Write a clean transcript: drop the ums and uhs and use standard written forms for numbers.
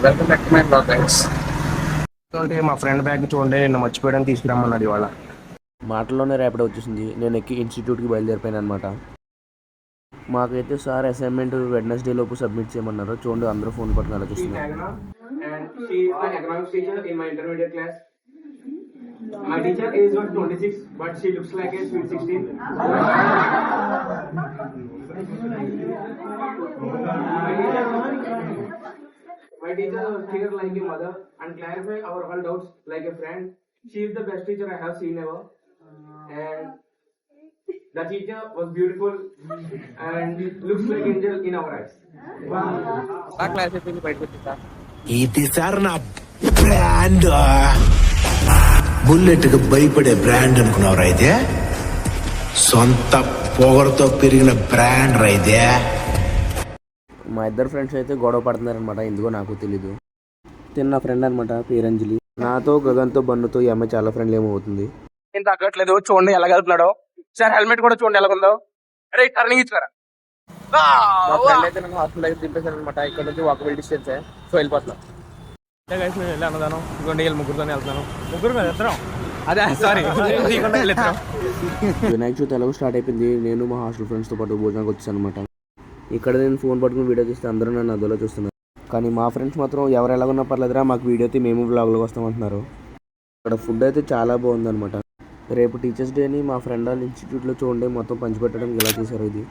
Welcome back to my blog guys. చూడండి మా friend bag చూడండి నిన్న మర్చిపోయడానికి తీసుకురమ్మన్నాడు ఇవాళ. మాటల్లోనే ర్యాపిడో వచ్చేసింది. నేను ఎక్కి ఇన్స్టిట్యూట్కి బయలుదేరిపోయాను అనమాట. మాకైతే సార్ అసైన్మెంట్ వెడ్నెస్డే లోపు సబ్మిట్ చేయమన్నారు. చూడండి అందరూ ఫోన్ పట్టుకుని అలా చూస్తున్నారు. My teacher is not 26, but she looks like a sweet 16. My teacher was here like a mother and clarify our all doubts like a friend. She is the best teacher I have seen ever. And the teacher was beautiful and looks like angel in our eyes. ఆ class అయిపోయింది, బయటకు వచ్చేసా. ఇది sir నా brand. Bullet కి భయపడే brand అనుకున్నావు అయితే సొంత పొగరుతో పెరిగిన బ్రాండ్ రైతే. మా ఇద్దరు ఫ్రెండ్స్ అయితే గొడవ పడుతున్నారనమాట. ఎందుకో నాకు తెలీదు. తిన్న ఫ్రెండ్ అనమాట, పేరంజలి. నాతో గగన్తో బన్నుతో ఈ అమ్మాయి చాలా ఫ్రెండ్లీ ఏమవుతుంది. ఏం తగ్గట్లేదు, చూడండి ఎలా కలుపుతున్నాడో. సార్ హెల్మెట్ కూడా చూడండి ఎలా ఉందో. అరే టర్నింగ్ ఇచ్చారా? మా ఫ్రెండ్ అయితే నన్ను హాస్పిటల్ దగ్గర దింపేశాను అనమాట. ఇక్కడ నుంచి వాకబుల్ డిస్టెన్స్, సో వెళ్ళిపోతున్నాం. గైస్ నేను వెళ్ళి అన్నదాను. ఇదిగోండి వీళ్ళు ముగ్గురుతోనే వెళ్తున్నాను. ముగ్గురు మీద ఇద్దరం. అదే సారీ వెళ్ళిద్దాం. వినాయక చవితి ఎలాగో స్టార్ట్ అయిపోయింది. నేను మా హాస్టల్ ఫ్రెండ్స్తో పాటు భోజనానికి వచ్చాను అనమాట. ఇక్కడ నేను ఫోన్ పట్టుకుని వీడియో తీస్తే అందరూ నన్ను అదోలో చూస్తున్నారు. కానీ మా ఫ్రెండ్స్ మాత్రం ఎవరు ఎలాగున్నా పర్లేదురా, మాకు వీడియో అయితే మేము వ్లాగ్లోకి వస్తామంటున్నారు. ఇక్కడ ఫుడ్ అయితే చాలా బాగుందన్నమాట. రేపు టీచర్స్ డే అని మా ఫ్రెండ్ వాళ్ళ ఇన్స్టిట్యూట్లో చూడండి మొత్తం పంచిపెట్టడం ఇలా చేశారు. ఇది